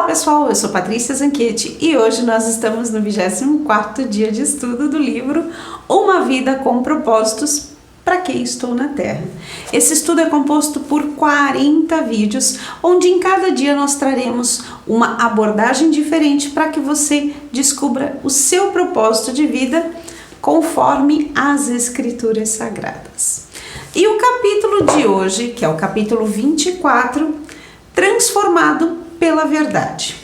Olá pessoal, eu sou Patrícia Zanchetti e hoje nós estamos no 24º dia de estudo do livro Uma Vida com Propósitos, Para Que Estou na Terra. Esse estudo é composto por 40 vídeos, onde em cada dia nós traremos uma abordagem diferente para que você descubra o seu propósito de vida conforme as Escrituras Sagradas. E o capítulo de hoje, que é o capítulo 24, transformado pela verdade.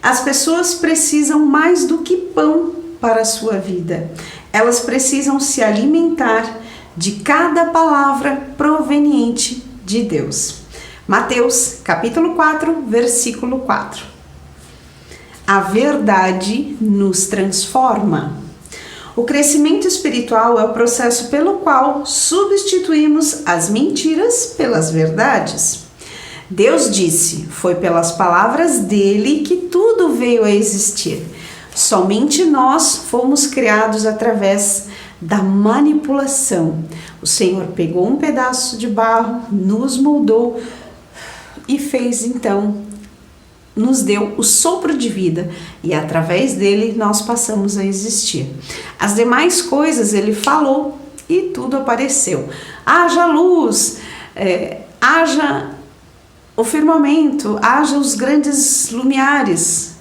As pessoas precisam mais do que pão para a sua vida. Elas precisam se alimentar de cada palavra proveniente de Deus. Mateus, capítulo 4, versículo 4. A verdade nos transforma. O crescimento espiritual é o processo pelo qual substituímos as mentiras pelas verdades. Deus disse, foi pelas palavras dele que tudo veio a existir. Somente nós fomos criados através da manipulação. O Senhor pegou um pedaço de barro, nos moldou e fez então, nos deu o sopro de vida e através dele nós passamos a existir. As demais coisas ele falou e tudo apareceu. Haja luz, haja o firmamento, haja os grandes lumiares,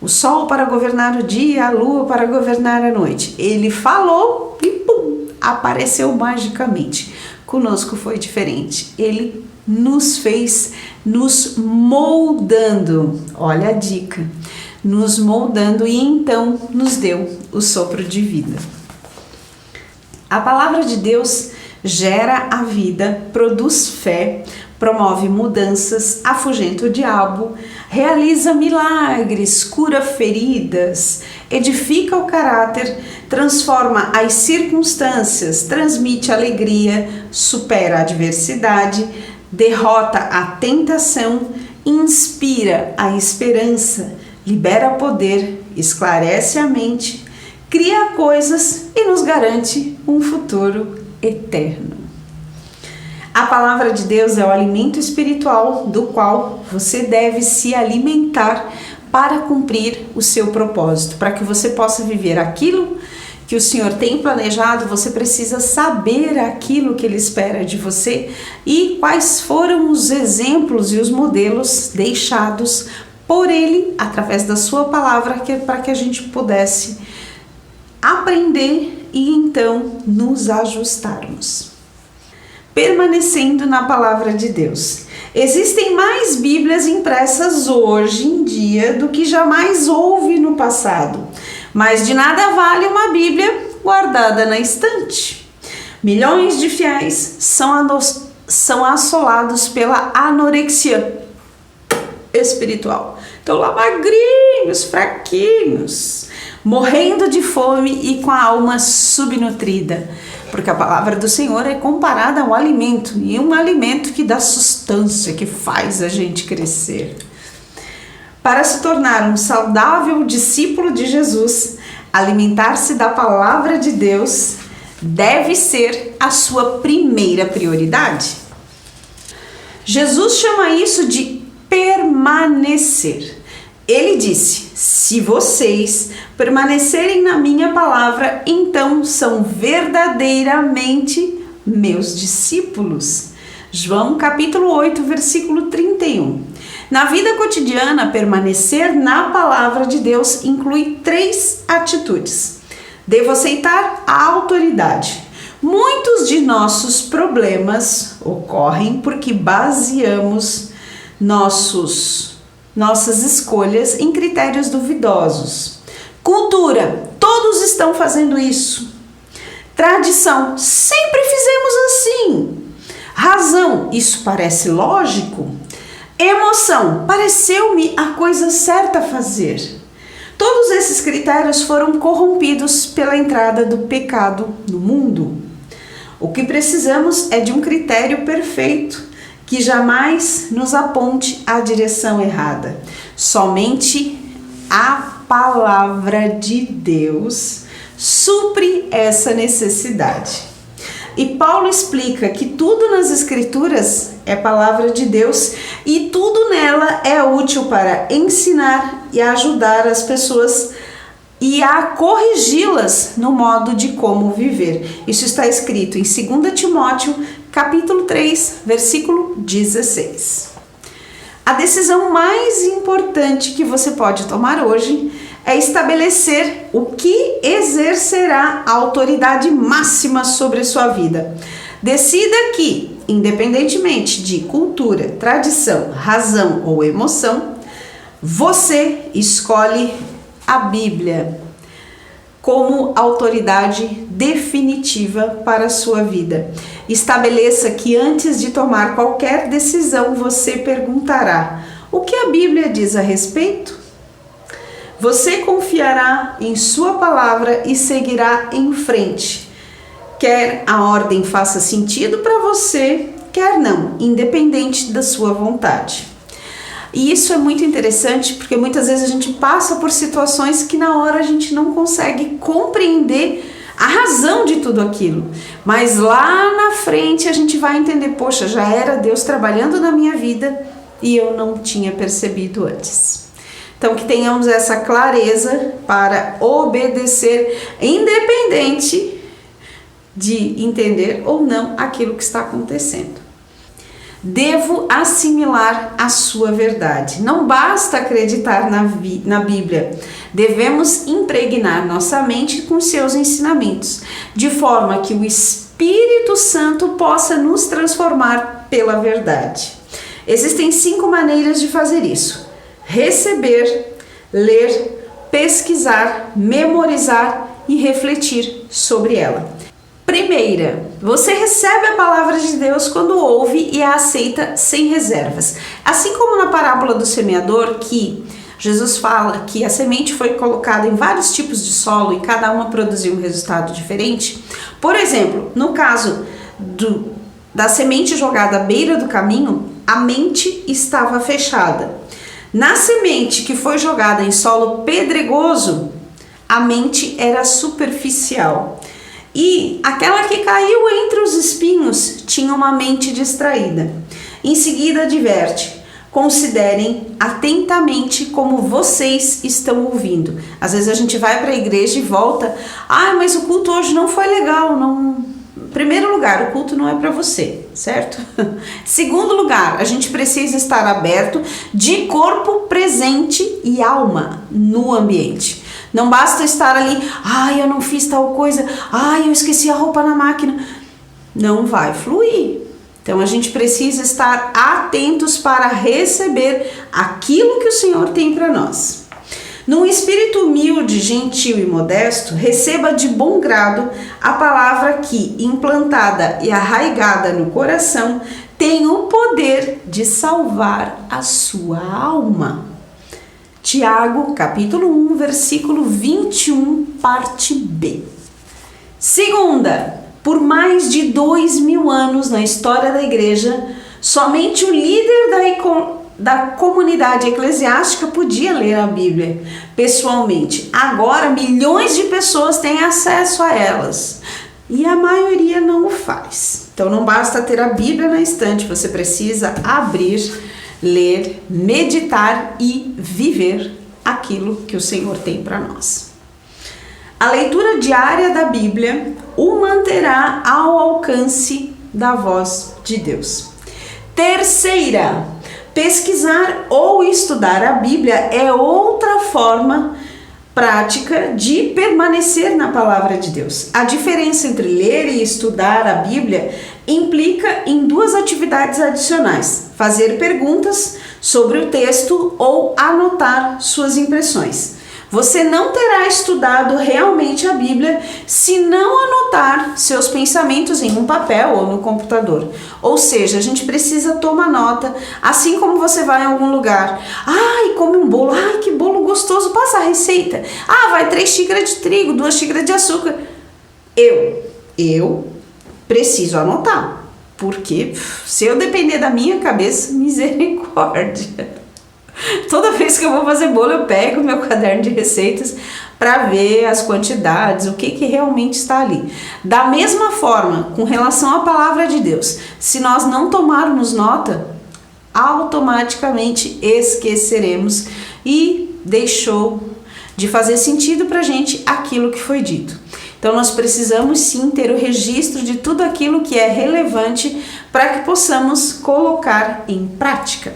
o sol para governar o dia, a lua para governar a noite. Ele falou e pum, apareceu magicamente. Conosco foi diferente. Ele nos fez, nos moldando. Olha a dica. Nos moldando e então nos deu o sopro de vida. A palavra de Deus gera a vida, produz fé, promove mudanças, afugenta o diabo, realiza milagres, cura feridas, edifica o caráter, transforma as circunstâncias, transmite alegria, supera a adversidade, derrota a tentação, inspira a esperança, libera poder, esclarece a mente, cria coisas e nos garante um futuro eterno. A palavra de Deus é o alimento espiritual do qual você deve se alimentar para cumprir o seu propósito. Para que você possa viver aquilo que o Senhor tem planejado, você precisa saber aquilo que Ele espera de você e quais foram os exemplos e os modelos deixados por Ele através da sua palavra, para que a gente pudesse aprender e então nos ajustarmos. Permanecendo na palavra de Deus. Existem mais Bíblias impressas hoje em dia do que jamais houve no passado, mas de nada vale uma Bíblia guardada na estante. Milhões de fiéis são assolados pela anorexia espiritual. Estão lá magrinhos, fraquinhos, morrendo de fome e com a alma subnutrida. Porque a palavra do Senhor é comparada a um alimento, e um alimento que dá sustância, que faz a gente crescer. Para se tornar um saudável discípulo de Jesus, alimentar-se da palavra de Deus deve ser a sua primeira prioridade. Jesus chama isso de permanecer. Ele disse, se vocês permanecerem na minha palavra, então são verdadeiramente meus discípulos. João capítulo 8, versículo 31. Na vida cotidiana, permanecer na palavra de Deus inclui 3 atitudes. Devo aceitar a autoridade. Muitos de nossos problemas ocorrem porque baseamos nossas escolhas em critérios duvidosos. Cultura, todos estão fazendo isso. Tradição, sempre fizemos assim. Razão, isso parece lógico. Emoção, pareceu-me a coisa certa a fazer. Todos esses critérios foram corrompidos pela entrada do pecado no mundo. O que precisamos é de um critério perfeito, que jamais nos aponte à direção errada. Somente a palavra de Deus supre essa necessidade. E Paulo explica que tudo nas Escrituras é palavra de Deus e tudo nela é útil para ensinar e ajudar as pessoas e a corrigi-las no modo de como viver. Isso está escrito em 2 Timóteo, capítulo 3, versículo 16. A decisão mais importante que você pode tomar hoje é estabelecer o que exercerá a autoridade máxima sobre a sua vida. Decida que, independentemente de cultura, tradição, razão ou emoção, você escolhe a Bíblia como autoridade definitiva para a sua vida. Estabeleça que antes de tomar qualquer decisão, você perguntará: o que a Bíblia diz a respeito? Você confiará em sua palavra e seguirá em frente. Quer a ordem faça sentido para você, quer não, independente da sua vontade. E isso é muito interessante porque muitas vezes a gente passa por situações que na hora a gente não consegue compreender a razão de tudo aquilo. Mas lá na frente a gente vai entender, poxa, já era Deus trabalhando na minha vida e eu não tinha percebido antes. Então que tenhamos essa clareza para obedecer, independente de entender ou não aquilo que está acontecendo. Devo assimilar a sua verdade. Não basta acreditar na Bíblia. Devemos impregnar nossa mente com seus ensinamentos, de forma que o Espírito Santo possa nos transformar pela verdade. Existem 5 maneiras de fazer isso: receber, ler, pesquisar, memorizar e refletir sobre ela. Primeira, você recebe a palavra de Deus quando ouve e a aceita sem reservas. Assim como na parábola do semeador, que Jesus fala que a semente foi colocada em vários tipos de solo e cada uma produziu um resultado diferente. Por exemplo, no caso da semente jogada à beira do caminho, a mente estava fechada. Na semente que foi jogada em solo pedregoso, a mente era superficial. E aquela que caiu entre os espinhos tinha uma mente distraída. Em seguida adverte: considerem atentamente como vocês estão ouvindo. Às vezes a gente vai para a igreja e volta: mas o culto hoje não foi legal. Não. Primeiro lugar, o culto não é para você, certo? Segundo lugar, a gente precisa estar aberto de corpo presente e alma no ambiente. Não basta estar ali: eu não fiz tal coisa, eu esqueci a roupa na máquina. Não vai fluir. Então a gente precisa estar atentos para receber aquilo que o Senhor tem para nós. Num espírito humilde, gentil e modesto, receba de bom grado a palavra que, implantada e arraigada no coração, tem o poder de salvar a sua alma. Tiago, capítulo 1, versículo 21, parte B. Segunda, por mais de 2000 anos na história da igreja, somente o líder da comunidade eclesiástica podia ler a Bíblia pessoalmente. Agora, milhões de pessoas têm acesso a elas e a maioria não o faz. Então, não basta ter a Bíblia na estante, você precisa abrir, ler, meditar e viver aquilo que o Senhor tem para nós. A leitura diária da Bíblia o manterá ao alcance da voz de Deus. Terceira, pesquisar ou estudar a Bíblia é outra forma prática de permanecer na palavra de Deus. A diferença entre ler e estudar a Bíblia implica em 2 atividades adicionais: fazer perguntas sobre o texto ou anotar suas impressões. Você não terá estudado realmente a Bíblia se não anotar seus pensamentos em um papel ou no computador. Ou seja, a gente precisa tomar nota, assim como você vai em algum lugar. Come um bolo, que bolo gostoso, passa a receita. Vai 3 xícaras de trigo, 2 xícaras de açúcar. Eu preciso anotar, porque se eu depender da minha cabeça, misericórdia. Toda vez que eu vou fazer bolo, eu pego meu caderno de receitas, para ver as quantidades, o que realmente está ali. Da mesma forma, com relação à palavra de Deus, se nós não tomarmos nota, automaticamente esqueceremos e deixou de fazer sentido para a gente aquilo que foi dito. Então nós precisamos sim ter o registro de tudo aquilo que é relevante para que possamos colocar em prática.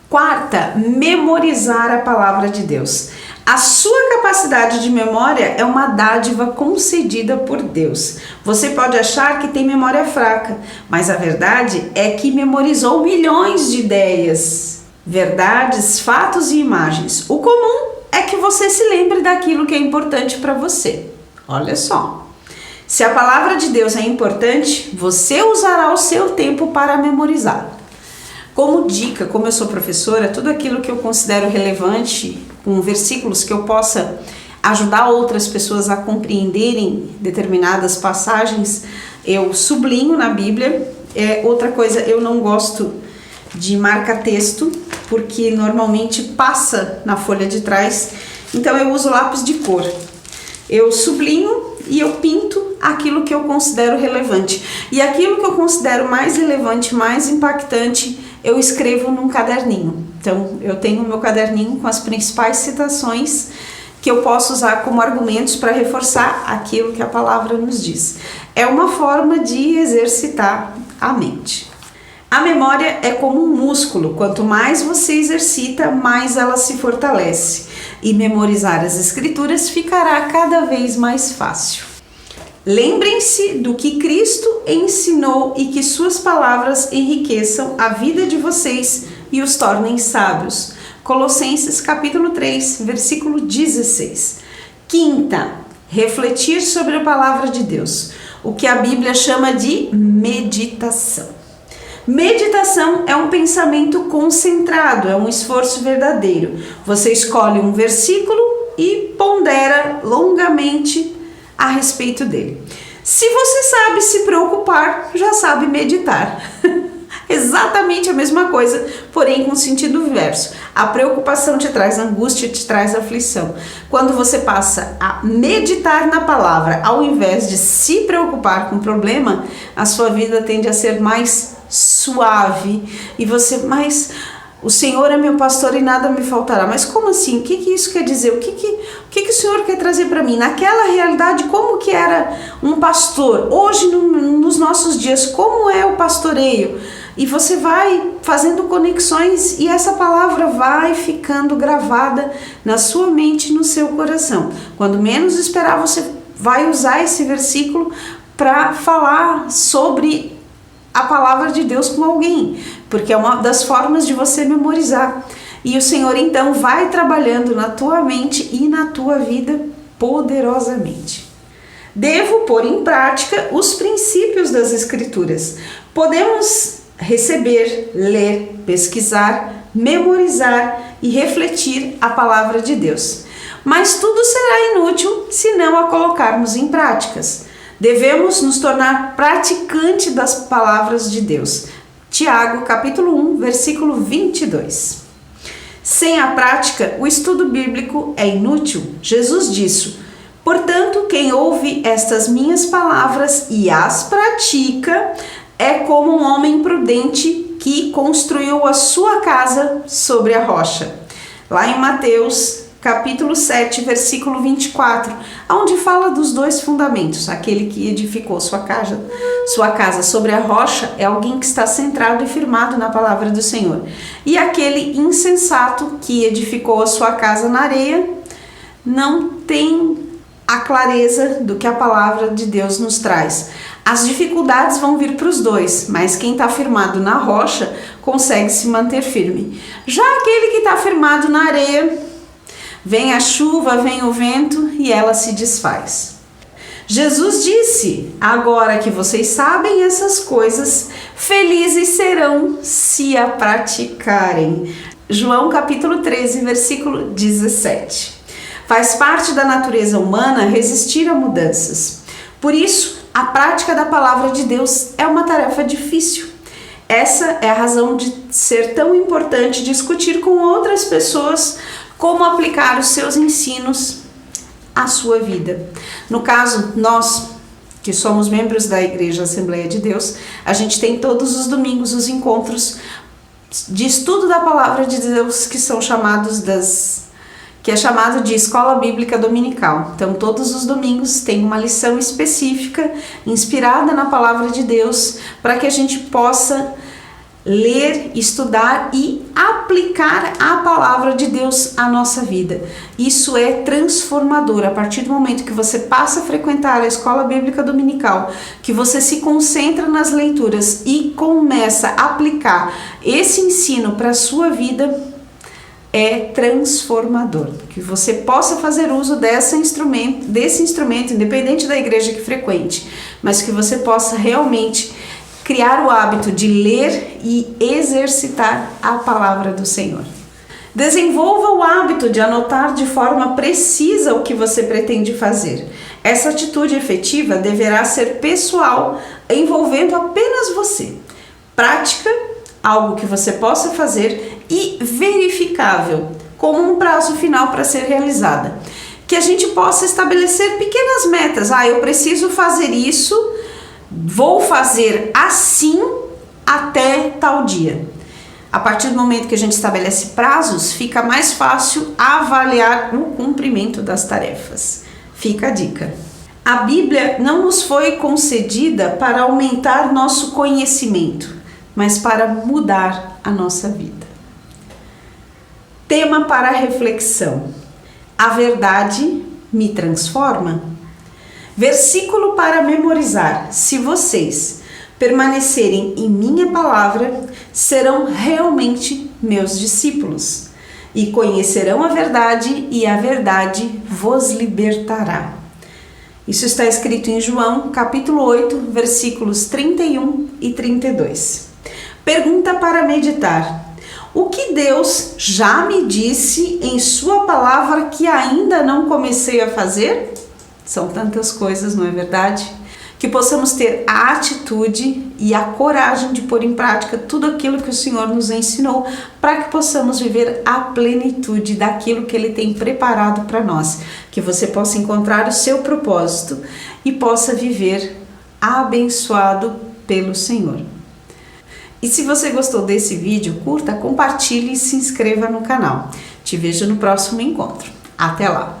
Quarta, memorizar a palavra de Deus. A sua capacidade de memória é uma dádiva concedida por Deus. Você pode achar que tem memória fraca, mas a verdade é que memorizou milhões de ideias, verdades, fatos e imagens. O comum é que você se lembre daquilo que é importante para você. Olha só, se a palavra de Deus é importante, você usará o seu tempo para memorizar. Como dica, como eu sou professora, tudo aquilo que eu considero relevante, com versículos que eu possa ajudar outras pessoas a compreenderem determinadas passagens, eu sublinho na Bíblia. Outra coisa, eu não gosto de marca-texto, porque normalmente passa na folha de trás, então eu uso lápis de cor. Eu sublinho e eu pinto aquilo que eu considero relevante. E aquilo que eu considero mais relevante, mais impactante, eu escrevo num caderninho. Então, eu tenho o meu caderninho com as principais citações que eu posso usar como argumentos para reforçar aquilo que a palavra nos diz. É uma forma de exercitar a mente. A memória é como um músculo. Quanto mais você exercita, mais ela se fortalece. E memorizar as escrituras ficará cada vez mais fácil. Lembrem-se do que Cristo ensinou e que suas palavras enriqueçam a vida de vocês e os tornem sábios. Colossenses capítulo 3, versículo 16. Quinta, refletir sobre a palavra de Deus, o que a Bíblia chama de meditação. Meditação é um pensamento concentrado, é um esforço verdadeiro. Você escolhe um versículo e pondera longamente a respeito dele. Se você sabe se preocupar, já sabe meditar. Exatamente a mesma coisa, porém com sentido inverso. A preocupação te traz angústia, te traz aflição. Quando você passa a meditar na palavra, ao invés de se preocupar com o problema, a sua vida tende a ser mais suave e você mais... O Senhor é meu pastor e nada me faltará. Mas como assim? O que isso quer dizer? O que o Senhor quer trazer para mim? Naquela realidade, como que era um pastor? Hoje, nos nossos dias, como é o pastoreio? E você vai fazendo conexões e essa palavra vai ficando gravada na sua mente e no seu coração. Quando menos esperar, você vai usar esse versículo para falar sobre a palavra de Deus com alguém, porque é uma das formas de você memorizar. E o Senhor então vai trabalhando na tua mente e na tua vida poderosamente. Devo pôr em prática os princípios das Escrituras. Podemos receber, ler, pesquisar, memorizar e refletir a palavra de Deus. Mas tudo será inútil se não a colocarmos em práticas. Devemos nos tornar praticante das palavras de Deus. Tiago, capítulo 1, versículo 22. Sem a prática, o estudo bíblico é inútil. Jesus disse: portanto, quem ouve estas minhas palavras e as pratica é como um homem prudente que construiu a sua casa sobre a rocha. Lá em Mateus, capítulo 7, versículo 24, onde fala dos dois fundamentos. Aquele que edificou sua casa sobre a rocha é alguém que está centrado e firmado na palavra do Senhor. E aquele insensato que edificou a sua casa na areia não tem a clareza do que a palavra de Deus nos traz. As dificuldades vão vir para os dois, mas quem está firmado na rocha consegue se manter firme. Já aquele que está firmado na areia, vem a chuva, vem o vento e ela se desfaz. Jesus disse: agora que vocês sabem essas coisas, felizes serão se a praticarem. João capítulo 13, versículo 17. Faz parte da natureza humana resistir a mudanças. Por isso, a prática da palavra de Deus é uma tarefa difícil. Essa é a razão de ser tão importante discutir com outras pessoas como aplicar os seus ensinos a sua vida. No caso, nós que somos membros da Igreja Assembleia de Deus, a gente tem todos os domingos os encontros de estudo da Palavra de Deus que são chamados que é chamado de Escola Bíblica Dominical. Então, todos os domingos tem uma lição específica, inspirada na Palavra de Deus, para que a gente possa ler, estudar e aplicar a Palavra de Deus à nossa vida. Isso é transformador. A partir do momento que você passa a frequentar a Escola Bíblica Dominical, que você se concentra nas leituras e começa a aplicar esse ensino para a sua vida, é transformador. Que você possa fazer uso desse instrumento, independente da igreja que frequente, mas que você possa realmente criar o hábito de ler e exercitar a palavra do Senhor. Desenvolva o hábito de anotar de forma precisa o que você pretende fazer. Essa atitude efetiva deverá ser pessoal, envolvendo apenas você. Prática, algo que você possa fazer, e verificável, como um prazo final para ser realizada. Que a gente possa estabelecer pequenas metas. Eu preciso fazer isso, vou fazer assim até tal dia. A partir do momento que a gente estabelece prazos, fica mais fácil avaliar o cumprimento das tarefas. Fica a dica. A Bíblia não nos foi concedida para aumentar nosso conhecimento, mas para mudar a nossa vida. Tema para reflexão: a verdade me transforma? Versículo para memorizar: se vocês permanecerem em minha palavra, serão realmente meus discípulos, e conhecerão a verdade, e a verdade vos libertará. Isso está escrito em João, capítulo 8, versículos 31 e 32. Pergunta para meditar: o que Deus já me disse em sua palavra que ainda não comecei a fazer? São tantas coisas, não é verdade? Que possamos ter a atitude e a coragem de pôr em prática tudo aquilo que o Senhor nos ensinou, para que possamos viver a plenitude daquilo que Ele tem preparado para nós. Que você possa encontrar o seu propósito e possa viver abençoado pelo Senhor. E se você gostou desse vídeo, curta, compartilhe e se inscreva no canal. Te vejo no próximo encontro. Até lá!